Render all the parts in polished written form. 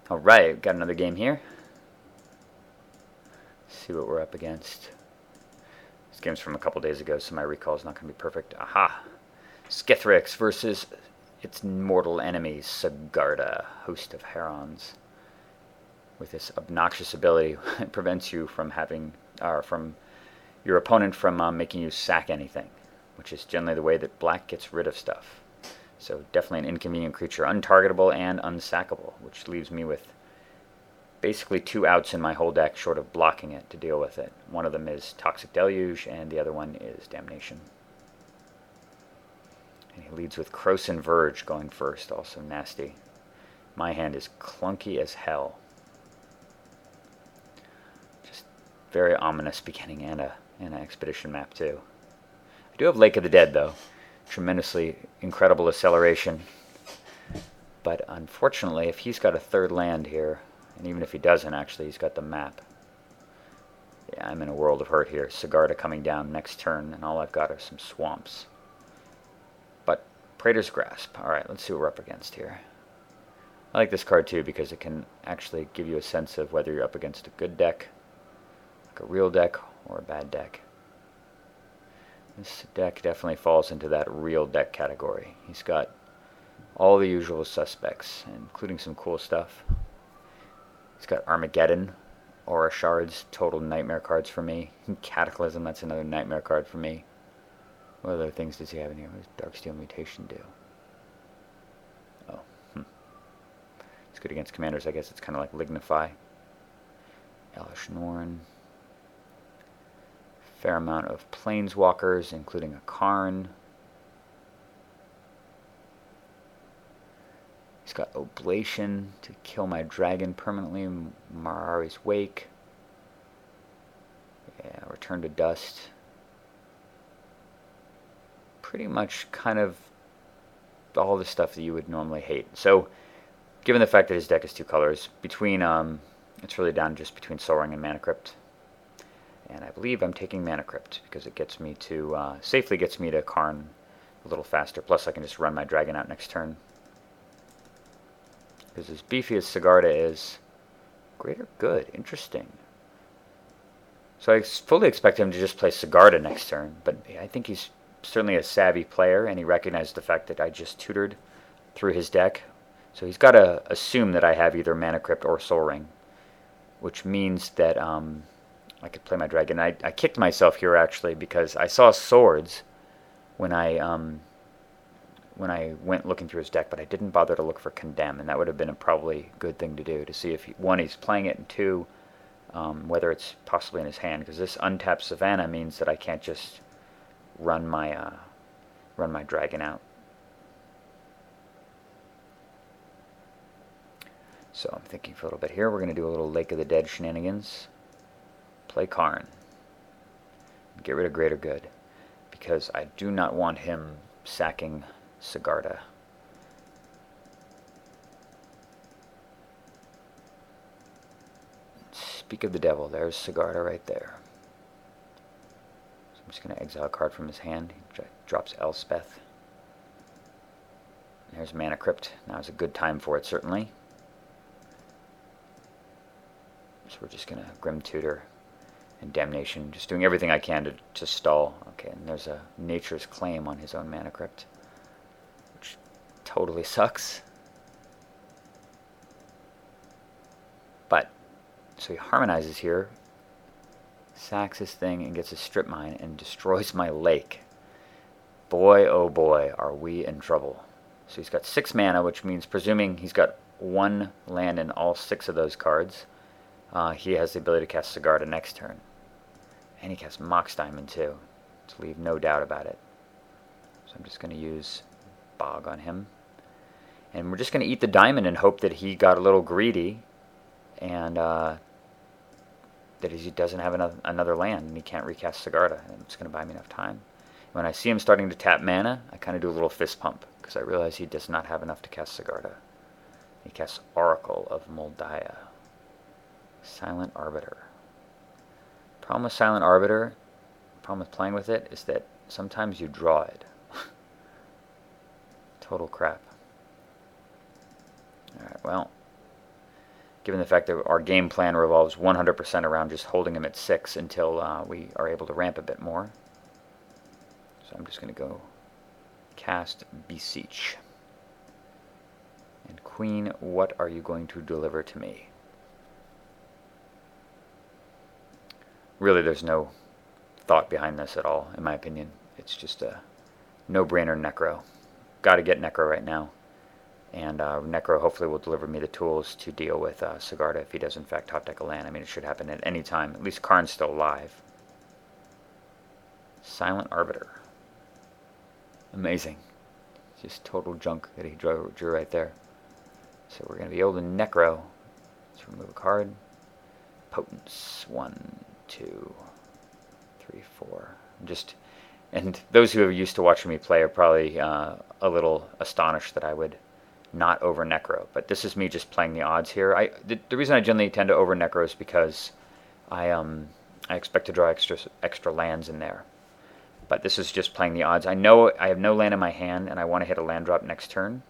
Alright, got another game here. Let's see what we're up against. This game's from a couple days ago, so my recall is not going to be perfect. Aha! Skithryx versus its mortal enemy, Sigarda, host of Herons. With this obnoxious ability, it prevents you from having, from your opponent from making you sack anything, which is generally the way that black gets rid of stuff. So definitely an inconvenient creature, untargetable and unsackable, which leaves me with basically 2 outs in my whole deck short of blocking it to deal with it. One of them is Toxic Deluge, and the other one is Damnation. And he leads with Croson Verge going first, also nasty. My hand is clunky as hell. Just very ominous beginning, and an expedition map too. I do have Lake of the Dead though. Tremendously incredible acceleration. But unfortunately, if he's got a 3rd land here, and even if he doesn't actually, he's got the map. Yeah, I'm in a world of hurt here. Sigarda coming down next turn, and all I've got are some swamps. But Praetor's Grasp. Alright, let's see what we're up against here. I like this card too because it can actually give you a sense of whether you're up against a good deck, like a real deck, or a bad deck. This deck definitely falls into that real deck category. He's got all the usual suspects, including some cool stuff. He's got Armageddon, Aura Shards, total nightmare cards for me. Cataclysm, that's another nightmare card for me. What other things does he have in here? What does Darksteel Mutation do? Oh, It's good against commanders, I guess. It's kind of like Lignify. Elish Norn. Fair amount of planeswalkers, including a Karn. He's got Oblation to kill my dragon permanently. Marari's Wake. Yeah, Return to Dust. Pretty much kind of all the stuff that you would normally hate. So, given the fact that his deck is 2 colors, between it's really down just between Sol Ring and Mana Crypt. And I believe I'm taking Mana Crypt because it gets me to safely gets me to Karn a little faster. Plus, I can just run my dragon out next turn. Because as beefy as Sigarda is, great or good? Interesting. So I fully expect him to just play Sigarda next turn, but I think he's certainly a savvy player, and he recognized the fact that I just tutored through his deck. So he's got to assume that I have either Mana Crypt or Sol Ring, which means that I could play my dragon. I kicked myself here actually because I saw swords when I went looking through his deck, but I didn't bother to look for Condemn, and that would have been a probably good thing to do to see if one, he's playing it, and 2, whether it's possibly in his hand, because this untapped Savannah means that I can't just run my dragon out. So I'm thinking for a little bit here. We're going to do a little Lake of the Dead shenanigans. Play Karn. Get rid of Greater Good, because I do not want him sacking Sigarda. Speak of the devil, there's Sigarda right there. So I'm just going to exile a card from his hand. He drops Elspeth. There's Mana Crypt. Now's a good time for it, certainly. So we're just going to Grim Tutor and Damnation, just doing everything I can to stall. Okay, and there's a Nature's Claim on his own Mana Crypt, which totally sucks. But, so he harmonizes here, sacks his thing, and gets a Strip Mine, and destroys my lake. Boy, oh boy, are we in trouble. So he's got 6 mana, which means, presuming he's got 1 land in all 6 of those cards, he has the ability to cast Sigarda next turn. And he casts Mox Diamond too, to leave no doubt about it. So I'm just going to use Bog on him. And we're just going to eat the diamond and hope that he got a little greedy, and that he doesn't have another land and he can't recast Sigarda. And it's going to buy me enough time. When I see him starting to tap mana, I kind of do a little fist pump, because I realize he does not have enough to cast Sigarda. He casts Oracle of Moldiah. Silent Arbiter. Problem with Silent Arbiter, problem with playing with it, is that sometimes you draw it. Total crap. Alright, well, given the fact that our game plan revolves 100% around just holding him at 6 until we are able to ramp a bit more. So I'm just going to go cast Beseech. And Queen, what are you going to deliver to me? Really, there's no thought behind this at all, in my opinion. It's just a no-brainer Necro. Got to get Necro right now. And Necro hopefully will deliver me the tools to deal with Sigarda if he does in fact top deck a land. I mean, it should happen at any time. At least Karn's still alive. Silent Arbiter. Amazing. Just total junk that he drew right there. So we're going to be able to Necro. Let's remove a card. Potence. 1, 2, 3, 4. And those who are used to watching me play are probably a little astonished that I would not over Necro. But this is me just playing the odds here. The reason I generally tend to over Necro is because I expect to draw extra lands in there. But this is just playing the odds. I know I have no land in my hand, and I want to hit a land drop next turn.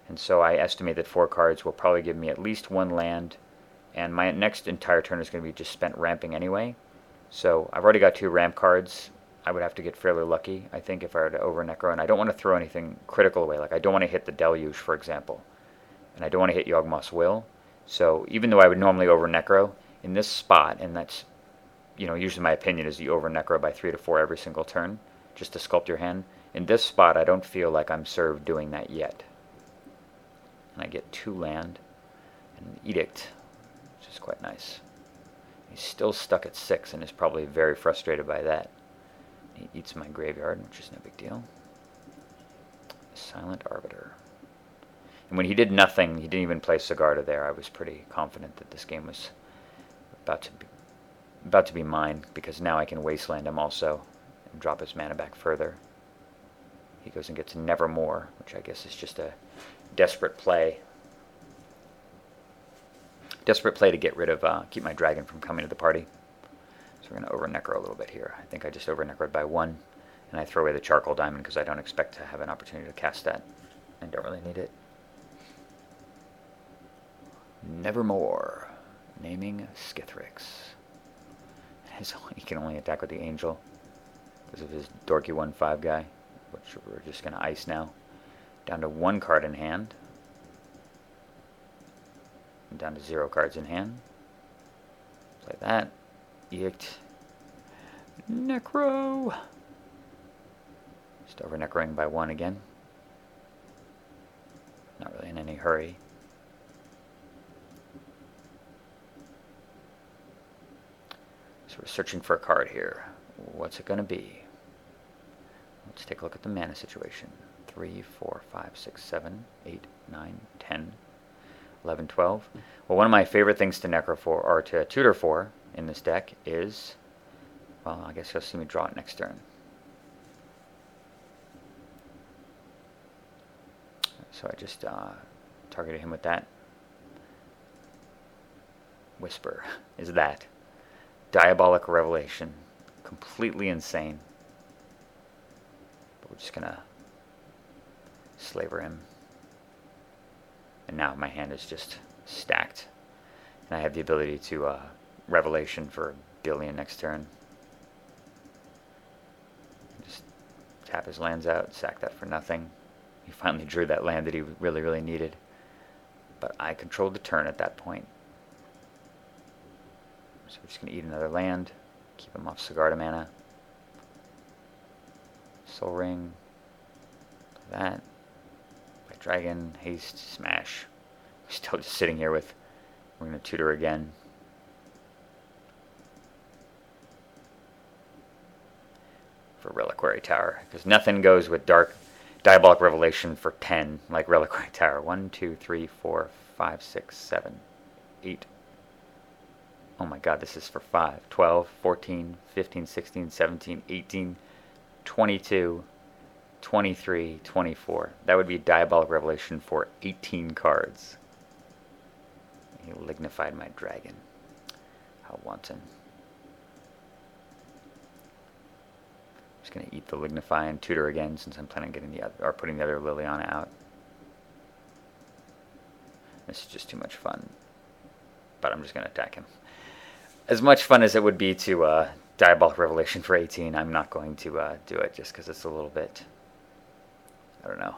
And so I estimate that 4 cards will probably give me at least 1 land. And my next entire turn is going to be just spent ramping anyway. So I've already got 2 ramp cards. I would have to get fairly lucky, I think, if I were to over Necro. And I don't want to throw anything critical away. Like, I don't want to hit the Deluge, for example. And I don't want to hit Yawgmoth's Will. So even though I would normally over Necro, in this spot, and that's, you know, usually my opinion is you over Necro by 3 to 4 every single turn, just to sculpt your hand. In this spot, I don't feel like I'm served doing that yet. And I get 2 land and an Edict, which is quite nice. He's still stuck at 6 and is probably very frustrated by that. He eats my graveyard, which is no big deal. Silent Arbiter. And when he did nothing, he didn't even play Sigarda there, I was pretty confident that this game was about to be mine, because now I can wasteland him also and drop his mana back further. He goes and gets Nevermore, which I guess is just a desperate play. Desperate play to get rid of, keep my dragon from coming to the party. So we're going to over Necro a little bit here. I think I just over Necroed by 1, and I throw away the Charcoal Diamond because I don't expect to have an opportunity to cast that. I don't really need it. Nevermore. Naming Skithryx. He can only attack with the Angel because of his dorky 1/5 guy, which we're just going to ice now. Down to 1 card in hand. And down to 0 cards in hand. Play that. Edict. Necro. Just over Necroing by 1 again. Not really in any hurry. So we're searching for a card here. What's it going to be? Let's take a look at the mana situation. 3, 4, 5, 6, 7, 8, 9, 10, 11, 12. Well, one of my favorite things to Necro for, or to tutor for in this deck is, well, I guess you'll see me draw it next turn. So I just targeted him with that. Whisper is that. Diabolic Revelation. Completely insane. But we're just going to slaver him. And now my hand is just stacked. And I have the ability to Revelation for a billion next turn. Just tap his lands out, sack that for nothing. He finally drew that land that he really, really needed. But I controlled the turn at that point. So we're just going to eat another land, keep him off Sigarda mana. Soul Ring, that. White Dragon, haste, smash. We're still just sitting here with, we're going to tutor again. For Reliquary Tower, because nothing goes with Diabolic Revelation for 10 like Reliquary Tower. 1, 2, 3, 4, 5, 6, 7, 8. Oh my god, this is for 5, 12, 14, 15, 16, 17, 18, 22, 23, 24. That would be Diabolic Revelation for 18 cards. He lignified my dragon. How wanton. Just going to eat the Lignify and tutor again since I'm planning on getting the other, or putting the other Liliana out. This is just too much fun. but I'm just going to attack him. As much fun as it would be to Diabolic Revelation for 18, I'm not going to do it just because it's a little bit, I don't know,